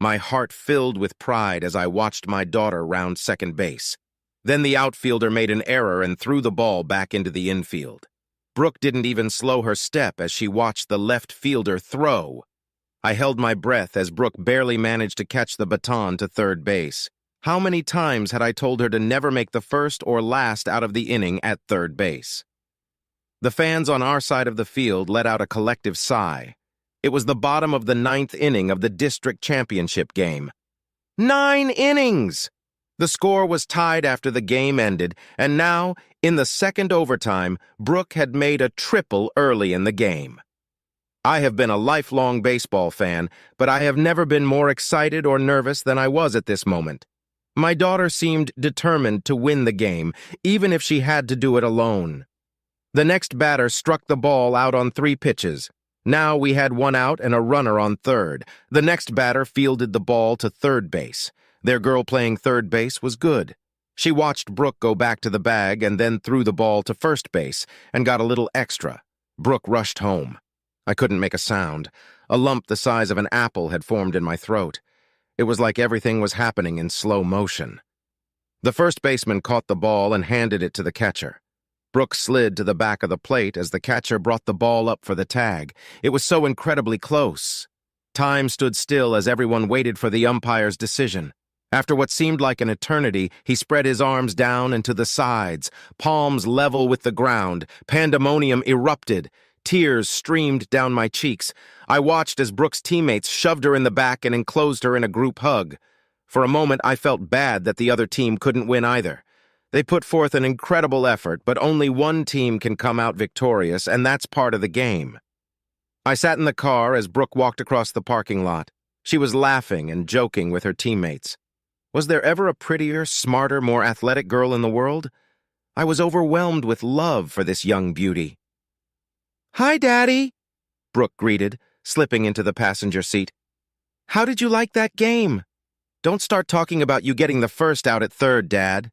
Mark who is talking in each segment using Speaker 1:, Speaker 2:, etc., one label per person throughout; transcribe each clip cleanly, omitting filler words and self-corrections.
Speaker 1: My heart filled with pride as I watched my daughter round second base. Then the outfielder made an error and threw the ball back into the infield. Brooke didn't even slow her step as she watched the left fielder throw. I held my breath as Brooke barely managed to catch the baton to third base. How many times had I told her to never make the first or last out of the inning at third base? The fans on our side of the field let out a collective sigh. It was the bottom of the ninth inning of the district championship game. 9 innings! The score was tied after the game ended, and now, in the second overtime, Brooke had made a triple early in the game. I have been a lifelong baseball fan, but I have never been more excited or nervous than I was at this moment. My daughter seemed determined to win the game, even if she had to do it alone. The next batter struck the ball out on 3 pitches. Now we had 1 out and a runner on third. The next batter fielded the ball to third base. Their girl playing third base was good. She watched Brooke go back to the bag and then threw the ball to first base and got a little extra. Brooke rushed home. I couldn't make a sound. A lump the size of an apple had formed in my throat. It was like everything was happening in slow motion. The first baseman caught the ball and handed it to the catcher. Brooke slid to the back of the plate as the catcher brought the ball up for the tag. It was so incredibly close. Time stood still as everyone waited for the umpire's decision. After what seemed like an eternity, he spread his arms down and to the sides, palms level with the ground. Pandemonium erupted. Tears streamed down my cheeks. I watched as Brooke's teammates shoved her in the back and enclosed her in a group hug. For a moment, I felt bad that the other team couldn't win either. They put forth an incredible effort, but only one team can come out victorious, and that's part of the game. I sat in the car as Brooke walked across the parking lot. She was laughing and joking with her teammates. Was there ever a prettier, smarter, more athletic girl in the world? I was overwhelmed with love for this young beauty. "Hi, Daddy," Brooke greeted, slipping into the passenger seat. "How did you like that game?" "Don't start talking about you getting the first out at third, Dad."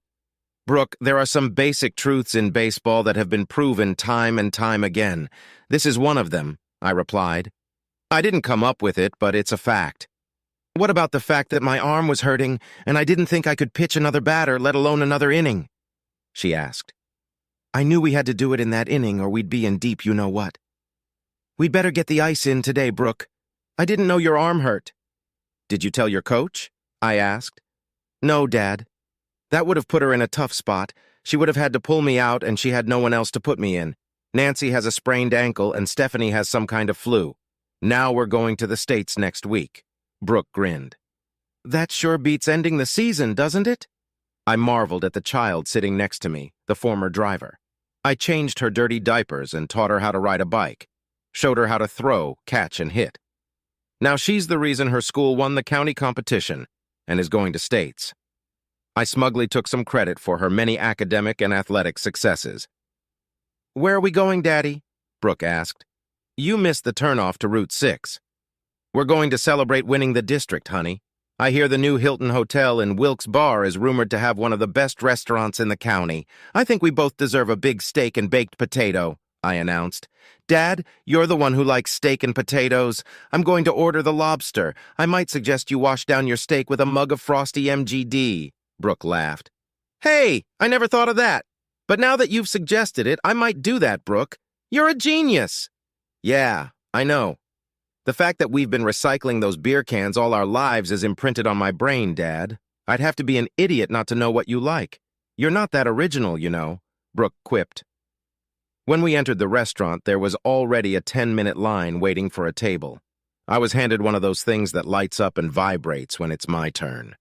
Speaker 1: "Brooke, there are some basic truths in baseball that have been proven time and time again. This is one of them," I replied. "I didn't come up with it, but it's a fact." "What about the fact that my arm was hurting and I didn't think I could pitch another batter, let alone another inning?" she asked. "I knew we had to do it in that inning or we'd be in deep you-know-what." "We'd better get the ice in today, Brooke. I didn't know your arm hurt." "Did you tell your coach?" I asked. "No, Dad. That would have put her in a tough spot. She would have had to pull me out and she had no one else to put me in. Nancy has a sprained ankle and Stephanie has some kind of flu. Now we're going to the States next week." Brooke grinned. "That sure beats ending the season, doesn't it?" I marveled at the child sitting next to me, the former driver. I changed her dirty diapers and taught her how to ride a bike, showed her how to throw, catch, and hit. Now she's the reason her school won the county competition and is going to States. I smugly took some credit for her many academic and athletic successes. "Where are we going, Daddy?" Brooke asked. "You missed the turnoff to Route 6. "We're going to celebrate winning the district, honey. I hear the new Hilton Hotel in Wilkes Barre is rumored to have one of the best restaurants in the county. I think we both deserve a big steak and baked potato," I announced. "Dad, you're the one who likes steak and potatoes. I'm going to order the lobster. I might suggest you wash down your steak with a mug of frosty MGD." Brooke laughed. "Hey, I never thought of that. But now that you've suggested it, I might do that, Brooke. You're a genius." "Yeah, I know. The fact that we've been recycling those beer cans all our lives is imprinted on my brain, Dad. I'd have to be an idiot not to know what you like. You're not that original, you know," Brooke quipped. When we entered the restaurant, there was already a 10-minute line waiting for a table. I was handed one of those things that lights up and vibrates when it's my turn.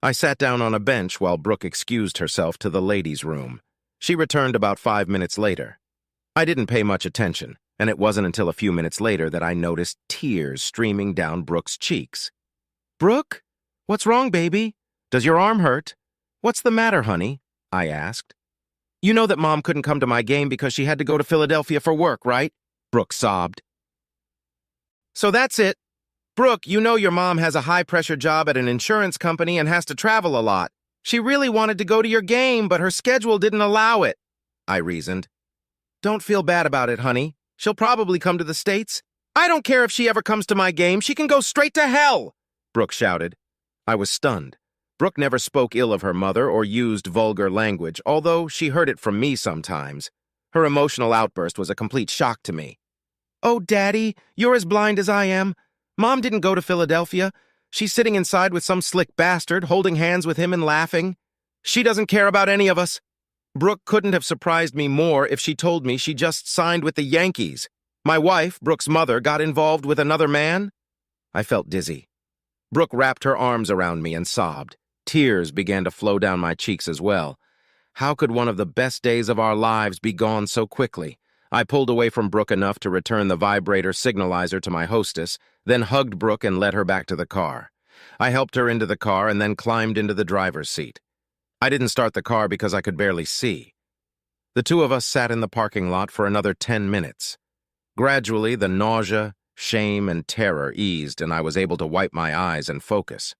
Speaker 1: I sat down on a bench while Brooke excused herself to the ladies' room. She returned about 5 minutes later. I didn't pay much attention, and it wasn't until a few minutes later that I noticed tears streaming down Brooke's cheeks. "Brooke? What's wrong, baby? Does your arm hurt?" "What's the matter, honey?" I asked. "You know that Mom couldn't come to my game because she had to go to Philadelphia for work, right?" Brooke sobbed. "So that's it. Brooke, you know your mom has a high-pressure job at an insurance company and has to travel a lot. She really wanted to go to your game, but her schedule didn't allow it," I reasoned. "Don't feel bad about it, honey. She'll probably come to the States. I don't care if she ever comes to my game. She can go straight to hell," Brooke shouted. I was stunned. Brooke never spoke ill of her mother or used vulgar language, although she heard it from me sometimes. Her emotional outburst was a complete shock to me. Oh, Daddy, you're as blind as I am. Mom didn't go to Philadelphia. She's sitting inside with some slick bastard, holding hands with him and laughing. She doesn't care about any of us. Brooke couldn't have surprised me more if she told me she just signed with the Yankees. My wife, Brooke's mother, got involved with another man? I felt dizzy. Brooke wrapped her arms around me and sobbed. Tears began to flow down my cheeks as well. How could one of the best days of our lives be gone so quickly? I pulled away from Brooke enough to return the vibrator signalizer to my hostess, then hugged Brooke and led her back to the car. I helped her into the car and then climbed into the driver's seat. I didn't start the car because I could barely see. The two of us sat in the parking lot for another 10 minutes. Gradually, the nausea, shame, and terror eased, and I was able to wipe my eyes and focus.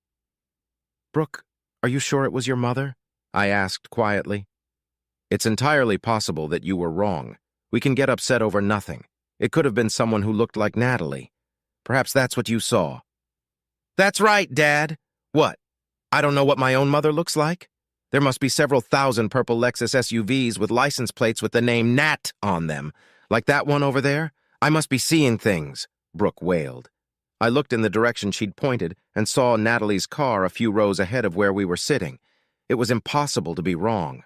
Speaker 1: Brooke, are you sure it was your mother? I asked quietly. It's entirely possible that you were wrong. We can get upset over nothing. It could have been someone who looked like Natalie. Perhaps that's what you saw. That's right, Dad. What? I don't know what my own mother looks like? There must be several thousand purple Lexus SUVs with license plates with the name Nat on them. Like that one over there? I must be seeing things, Brooke wailed. I looked in the direction she'd pointed and saw Natalie's car a few rows ahead of where we were sitting. It was impossible to be wrong.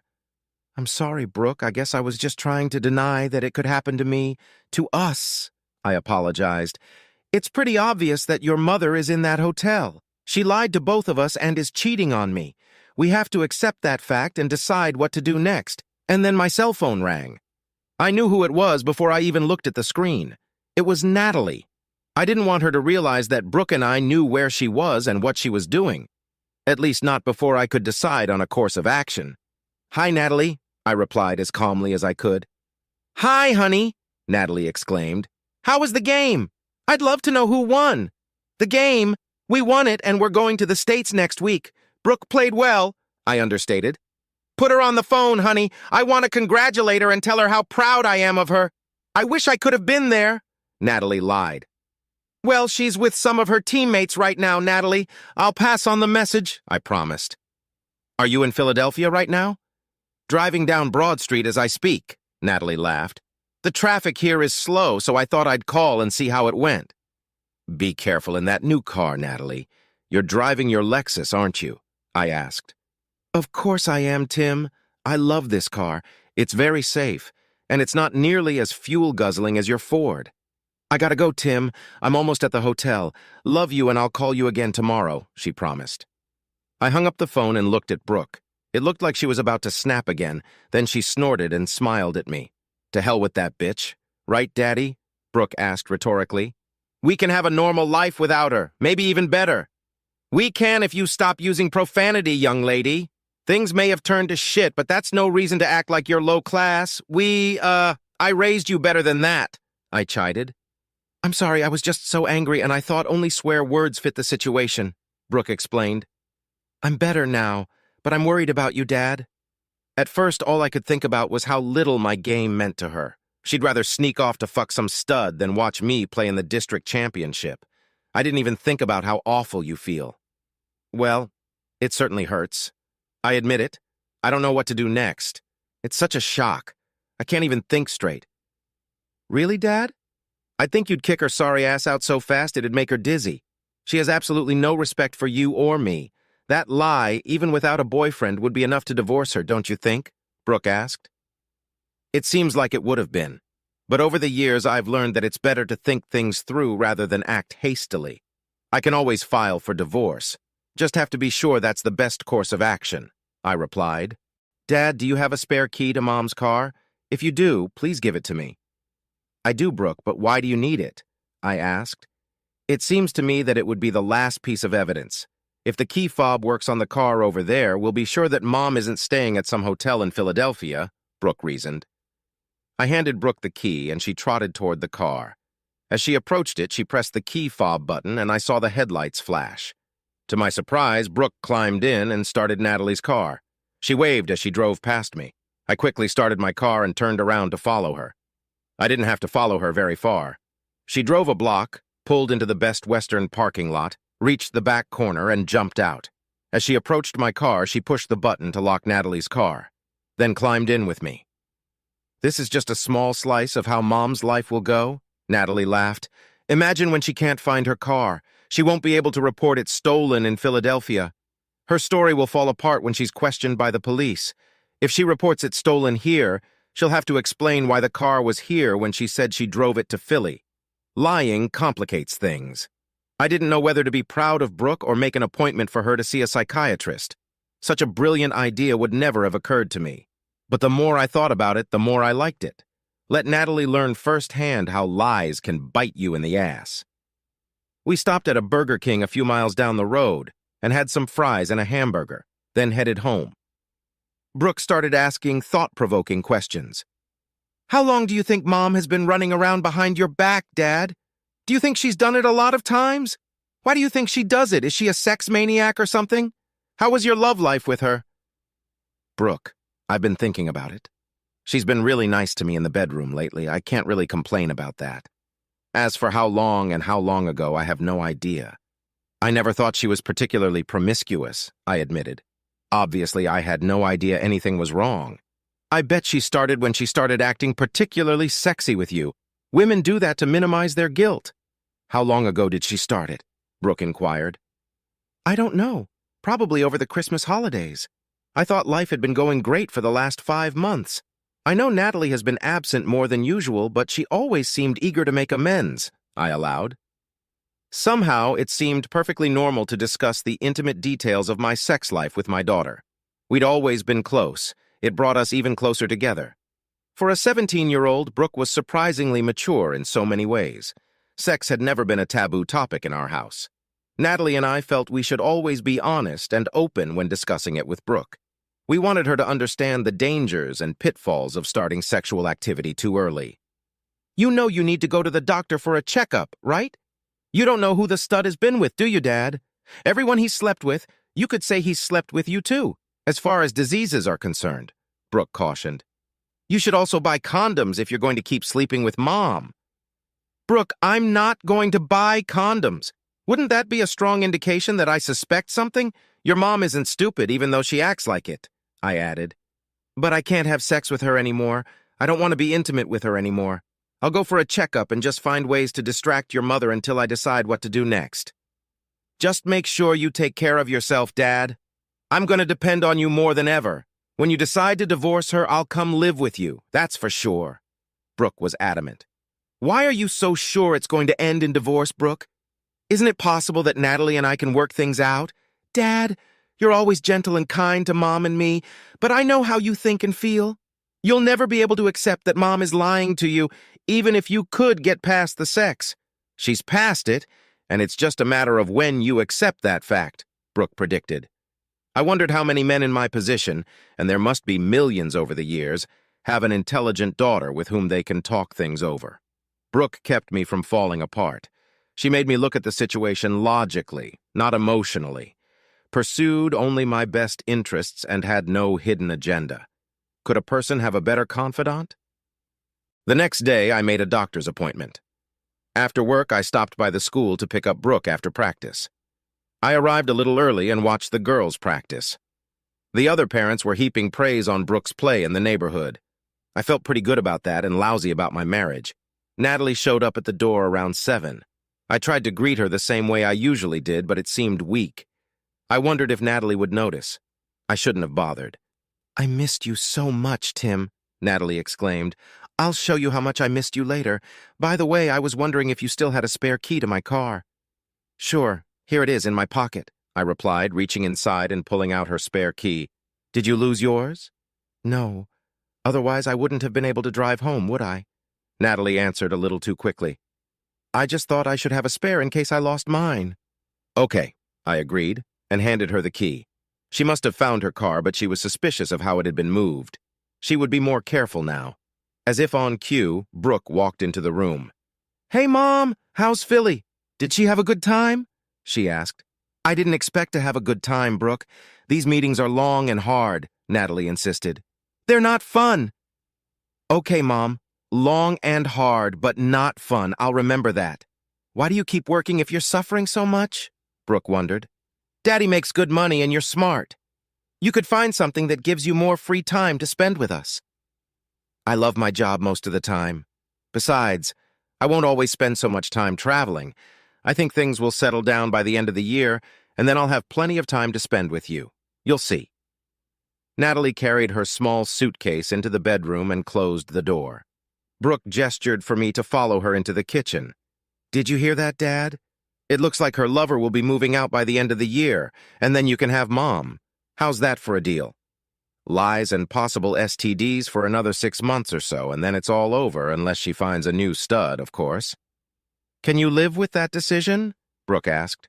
Speaker 1: I'm sorry, Brooke. I guess I was just trying to deny that it could happen to me, to us, I apologized. It's pretty obvious that your mother is in that hotel. She lied to both of us and is cheating on me. We have to accept that fact and decide what to do next. And then my cell phone rang. I knew who it was before I even looked at the screen. It was Natalie. I didn't want her to realize that Brooke and I knew where she was and what she was doing. At least not before I could decide on a course of action. Hi, Natalie, I replied as calmly as I could. Hi, honey, Natalie exclaimed. How was the game? I'd love to know who won. The game? We won it and we're going to the States next week. Brooke played well, I understated. Put her on the phone, honey. I want to congratulate her and tell her how proud I am of her. I wish I could have been there, Natalie lied. Well, she's with some of her teammates right now, Natalie. I'll pass on the message, I promised. Are you in Philadelphia right now? Driving down Broad Street as I speak, Natalie laughed. The traffic here is slow, so I thought I'd call and see how it went. Be careful in that new car, Natalie. You're driving your Lexus, aren't you? I asked. Of course I am, Tim. I love this car. It's very safe, and it's not nearly as fuel-guzzling as your Ford. I gotta go, Tim. I'm almost at the hotel. Love you, and I'll call you again tomorrow, she promised. I hung up the phone and looked at Brooke. It looked like she was about to snap again. Then she snorted and smiled at me. To hell with that bitch. Right, Daddy? Brooke asked rhetorically. We can have a normal life without her, maybe even better. We can if you stop using profanity, young lady. Things may have turned to shit, but that's no reason to act like you're low class. I raised you better than that, I chided. I'm sorry, I was just so angry and I thought only swear words fit the situation, Brooke explained. I'm better now, but I'm worried about you, Dad. At first, all I could think about was how little my game meant to her. She'd rather sneak off to fuck some stud than watch me play in the district championship. I didn't even think about how awful you feel. Well, it certainly hurts. I admit it. I don't know what to do next. It's such a shock. I can't even think straight. Really, Dad? I'd think you'd kick her sorry ass out so fast it'd make her dizzy. She has absolutely no respect for you or me. That lie, even without a boyfriend, would be enough to divorce her, don't you think? Brooke asked. It seems like it would have been. But over the years, I've learned that it's better to think things through rather than act hastily. I can always file for divorce. Just have to be sure that's the best course of action, I replied. Dad, do you have a spare key to Mom's car? If you do, please give it to me. I do, Brooke, but why do you need it? I asked. It seems to me that it would be the last piece of evidence. If the key fob works on the car over there, we'll be sure that Mom isn't staying at some hotel in Philadelphia, Brooke reasoned. I handed Brooke the key, and she trotted toward the car. As she approached it, she pressed the key fob button, and I saw the headlights flash. To my surprise, Brooke climbed in and started Natalie's car. She waved as she drove past me. I quickly started my car and turned around to follow her. I didn't have to follow her very far. She drove a block, pulled into the Best Western parking lot, reached the back corner, and jumped out. As she approached my car, she pushed the button to lock Natalie's car, then climbed in with me. "This is just a small slice of how Mom's life will go," Natalie laughed. "Imagine when she can't find her car. She won't be able to report it stolen in Philadelphia. Her story will fall apart when she's questioned by the police. If she reports it stolen here, she'll have to explain why the car was here when she said she drove it to Philly. Lying complicates things." I didn't know whether to be proud of Brooke or make an appointment for her to see a psychiatrist. Such a brilliant idea would never have occurred to me. But the more I thought about it, the more I liked it. Let Natalie learn firsthand how lies can bite you in the ass. We stopped at a Burger King a few miles down the road and had some fries and a hamburger, then headed home. Brooke started asking thought-provoking questions. "How long do you think Mom has been running around behind your back, Dad? Do you think she's done it a lot of times? Why do you think she does it? Is she a sex maniac or something? How was your love life with her?" "Brooke, I've been thinking about it. She's been really nice to me in the bedroom lately. I can't really complain about that. As for how long and how long ago, I have no idea. I never thought she was particularly promiscuous," I admitted. Obviously, I had no idea anything was wrong. "I bet she started when she started acting particularly sexy with you. Women do that to minimize their guilt." "How long ago did she start it?" Brooke inquired. "I don't know. Probably over the Christmas holidays. I thought life had been going great for the last 5 months. I know Natalie has been absent more than usual, but she always seemed eager to make amends," I allowed. Somehow, it seemed perfectly normal to discuss the intimate details of my sex life with my daughter. We'd always been close. It brought us even closer together. For a 17-year-old, Brooke was surprisingly mature in so many ways. Sex had never been a taboo topic in our house. Natalie and I felt we should always be honest and open when discussing it with Brooke. We wanted her to understand the dangers and pitfalls of starting sexual activity too early. "You know you need to go to the doctor for a checkup, right? You don't know who the stud has been with, do you, Dad? Everyone he's slept with, you could say he's slept with you too, as far as diseases are concerned," Brooke cautioned. "You should also buy condoms if you're going to keep sleeping with Mom." "Brooke, I'm not going to buy condoms. Wouldn't that be a strong indication that I suspect something? Your mom isn't stupid, even though she acts like it," I added. "But I can't have sex with her anymore. I don't want to be intimate with her anymore. I'll go for a checkup and just find ways to distract your mother until I decide what to do next." "Just make sure you take care of yourself, Dad. I'm going to depend on you more than ever. When you decide to divorce her, I'll come live with you, that's for sure." Brooke was adamant. "Why are you so sure it's going to end in divorce, Brooke? Isn't it possible that Natalie and I can work things out? Dad, you're always gentle and kind to Mom and me, but I know how you think and feel. You'll never be able to accept that Mom is lying to you, even if you could get past the sex. She's past it, and it's just a matter of when you accept that fact," Brooke predicted. I wondered how many men in my position, and there must be millions over the years, have an intelligent daughter with whom they can talk things over. Brooke kept me from falling apart. She made me look at the situation logically, not emotionally, pursued only my best interests, and had no hidden agenda. Could a person have a better confidant? The next day, I made a doctor's appointment. After work, I stopped by the school to pick up Brooke after practice. I arrived a little early and watched the girls practice. The other parents were heaping praise on Brooke's play in the neighborhood. I felt pretty good about that and lousy about my marriage. Natalie showed up at the door around 7. I tried to greet her the same way I usually did, but it seemed weak. I wondered if Natalie would notice. I shouldn't have bothered. "I missed you so much, Tim," Natalie exclaimed. "I'll show you how much I missed you later. By the way, I was wondering if you still had a spare key to my car." "Sure, here it is in my pocket," I replied, reaching inside and pulling out her spare key. "Did you lose yours?" "No. Otherwise, I wouldn't have been able to drive home, would I?" Natalie answered a little too quickly. "I just thought I should have a spare in case I lost mine." "Okay," I agreed, and handed her the key. She must have found her car, but she was suspicious of how it had been moved. She would be more careful now. As if on cue, Brooke walked into the room. "Hey, Mom, how's Philly? Did she have a good time?" she asked. "I didn't expect to have a good time, Brooke. These meetings are long and hard," Natalie insisted. "They're not fun." "Okay, Mom. Long and hard, but not fun. I'll remember that. Why do you keep working if you're suffering so much?" Brooke wondered. Daddy makes good money and you're smart. You could find something that gives you more free time to spend with us. I love my job most of the time. Besides, I won't always spend so much time traveling. I think things will settle down by the end of the year, and then I'll have plenty of time to spend with you. You'll see. Natalie carried her small suitcase into the bedroom and closed the door. Brooke gestured for me to follow her into the kitchen. Did you hear that, Dad? It looks like her lover will be moving out by the end of the year, and then you can have Mom. How's that for a deal? Lies and possible STDs for another 6 months or so, and then it's all over unless she finds a new stud, of course. Can you live with that decision? Brooke asked.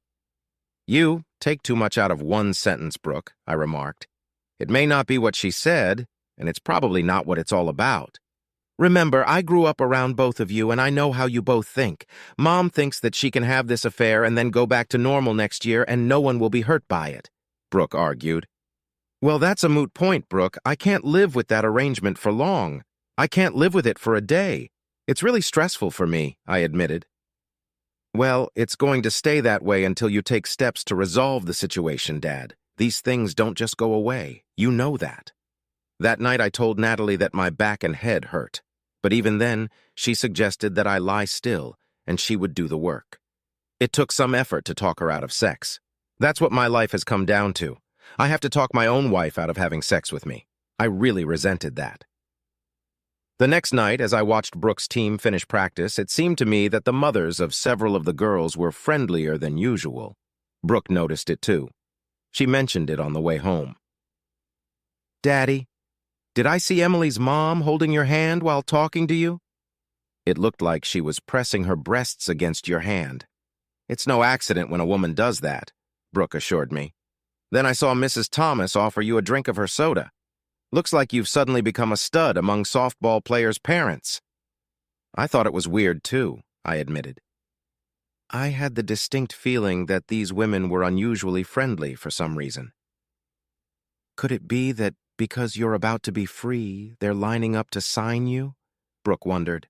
Speaker 1: You take too much out of one sentence, Brooke, I remarked. It may not be what she said, and it's probably not what it's all about. Remember, I grew up around both of you, and I know how you both think. Mom thinks that she can have this affair and then go back to normal next year, and no one will be hurt by it, Brooke argued. Well, that's a moot point, Brooke. I can't live with that arrangement for long. I can't live with it for a day. It's really stressful for me, I admitted. Well, it's going to stay that way until you take steps to resolve the situation, Dad. These things don't just go away. You know that. That night I told Natalie that my back and head hurt. But even then, she suggested that I lie still, and she would do the work. It took some effort to talk her out of sex. That's what my life has come down to. I have to talk my own wife out of having sex with me. I really resented that. The next night, as I watched Brooke's team finish practice, it seemed to me that the mothers of several of the girls were friendlier than usual. Brooke noticed it too. She mentioned it on the way home. Daddy, did I see Emily's mom holding your hand while talking to you? It looked like she was pressing her breasts against your hand. It's no accident when a woman does that, Brooke assured me. Then I saw Mrs. Thomas offer you a drink of her soda. Looks like you've suddenly become a stud among softball players' parents. I thought it was weird, too, I admitted. I had the distinct feeling that these women were unusually friendly for some reason. Could it be that because you're about to be free, they're lining up to sign you? Brooke wondered.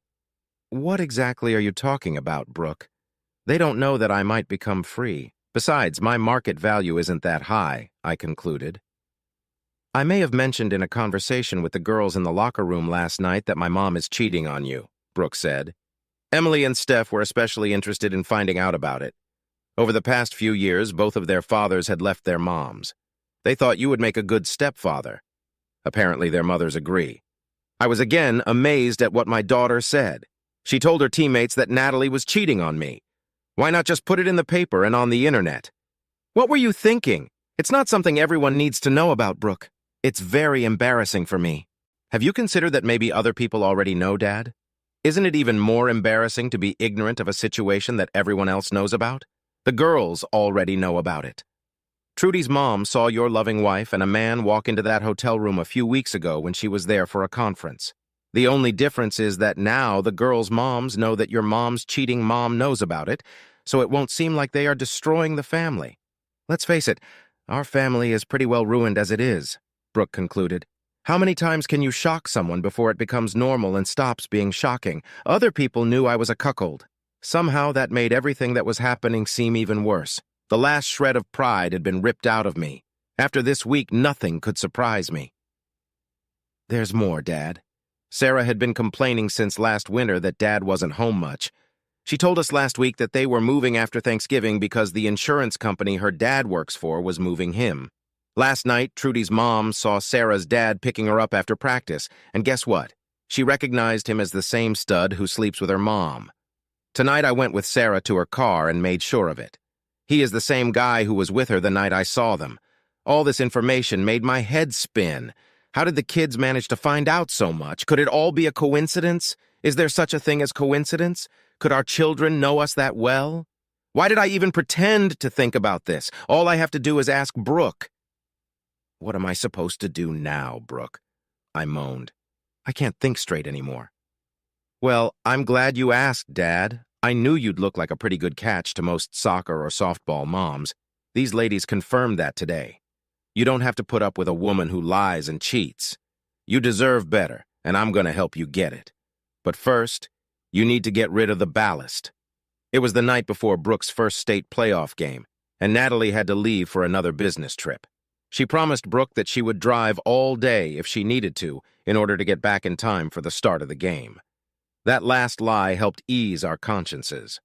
Speaker 1: What exactly are you talking about, Brooke? They don't know that I might become free. Besides, my market value isn't that high, I concluded. I may have mentioned in a conversation with the girls in the locker room last night that my mom is cheating on you, Brooke said. Emily and Steph were especially interested in finding out about it. Over the past few years, both of their fathers had left their moms. They thought you would make a good stepfather. Apparently, their mothers agree. I was again amazed at what my daughter said. She told her teammates that Natalie was cheating on me. Why not just put it in the paper and on the internet? What were you thinking? It's not something everyone needs to know about, Brooke. It's very embarrassing for me. Have you considered that maybe other people already know, Dad? Isn't it even more embarrassing to be ignorant of a situation that everyone else knows about? The girls already know about it. Trudy's mom saw your loving wife and a man walk into that hotel room a few weeks ago when she was there for a conference. The only difference is that now the girls' moms know that your mom's cheating mom knows about it, so it won't seem like they are destroying the family. Let's face it, our family is pretty well ruined as it is, Brooke concluded. How many times can you shock someone before it becomes normal and stops being shocking? Other people knew I was a cuckold. Somehow that made everything that was happening seem even worse. The last shred of pride had been ripped out of me. After this week, nothing could surprise me. There's more, Dad. Sarah had been complaining since last winter that Dad wasn't home much. She told us last week that they were moving after Thanksgiving because the insurance company her dad works for was moving him. Last night, Trudy's mom saw Sarah's dad picking her up after practice, and guess what? She recognized him as the same stud who sleeps with her mom. Tonight I went with Sarah to her car and made sure of it. He is the same guy who was with her the night I saw them. All this information made my head spin. How did the kids manage to find out so much? Could it all be a coincidence? Is there such a thing as coincidence? Could our children know us that well? Why did I even pretend to think about this? All I have to do is ask Brooke. What am I supposed to do now, Brooke? I moaned. I can't think straight anymore. Well, I'm glad you asked, Dad. I knew you'd look like a pretty good catch to most soccer or softball moms. These ladies confirmed that today. You don't have to put up with a woman who lies and cheats. You deserve better, and I'm going to help you get it. But first, you need to get rid of the ballast. It was the night before Brooke's first state playoff game. and Natalie had to leave for another business trip. She promised Brooke that she would drive all day if she needed to in order to get back in time for the start of the game. That last lie helped ease our consciences.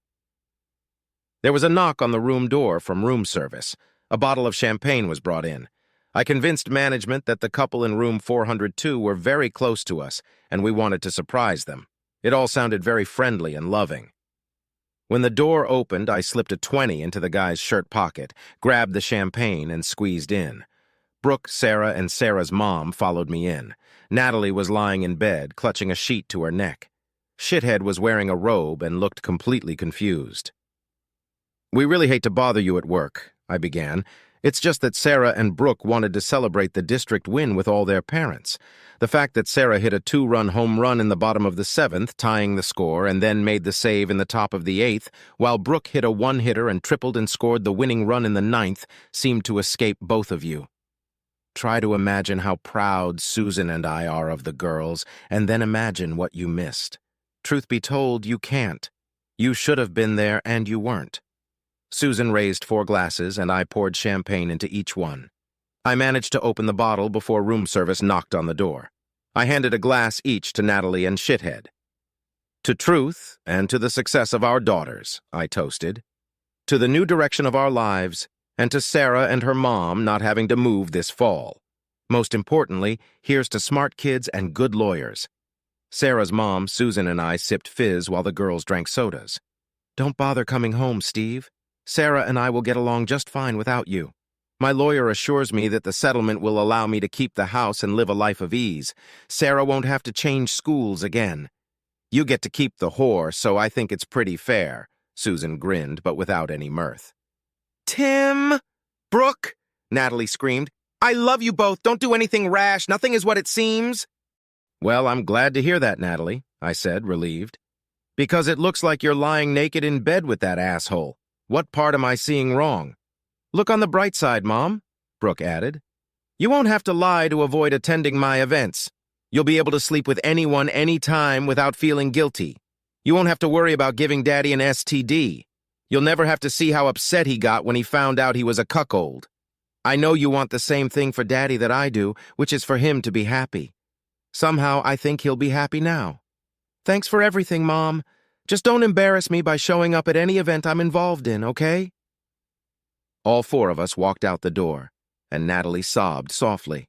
Speaker 1: There was a knock on the room door from room service. A bottle of champagne was brought in. I convinced management that the couple in room 402 were very close to us, and we wanted to surprise them. It all sounded very friendly and loving. When the door opened, I slipped a 20 into the guy's shirt pocket, grabbed the champagne, and squeezed in. Brooke, Sarah, and Sarah's mom followed me in. Natalie was lying in bed, clutching a sheet to her neck. Shithead was wearing a robe and looked completely confused. "We really hate to bother you at work," I began. "It's just that Sarah and Brooke wanted to celebrate the district win with all their parents. The fact that Sarah hit a 2-run home run in the bottom of the 7th, tying the score, and then made the save in the top of the 8th, while Brooke hit a one-hitter and tripled and scored the winning run in the 9th, seemed to escape both of you. Try to imagine how proud Susan and I are of the girls, and then imagine what you missed. Truth be told, you can't. You should have been there, and you weren't." Susan raised 4 glasses, and I poured champagne into each one. I managed to open the bottle before room service knocked on the door. I handed a glass each to Natalie and Shithead. "To truth and to the success of our daughters," I toasted. "To the new direction of our lives, and to Sarah and her mom not having to move this fall. Most importantly, here's to smart kids and good lawyers." Sarah's mom, Susan, and I sipped fizz while the girls drank sodas. "Don't bother coming home, Steve. Sarah and I will get along just fine without you. My lawyer assures me that the settlement will allow me to keep the house and live a life of ease. Sarah won't have to change schools again. You get to keep the whore, so I think it's pretty fair." Susan grinned, but without any mirth. "Tim! Brooke!" Natalie screamed. "I love you both. Don't do anything rash. Nothing is what it seems." "Well, I'm glad to hear that, Natalie," I said, relieved. "Because it looks like you're lying naked in bed with that asshole. What part am I seeing wrong?" "Look on the bright side, Mom," Brooke added. "You won't have to lie to avoid attending my events. You'll be able to sleep with anyone anytime without feeling guilty. You won't have to worry about giving Daddy an STD. You'll never have to see how upset he got when he found out he was a cuckold. I know you want the same thing for Daddy that I do, which is for him to be happy. Somehow, I think he'll be happy now. Thanks for everything, Mom. Just don't embarrass me by showing up at any event I'm involved in, okay?" All 4 of us walked out the door, and Natalie sobbed softly.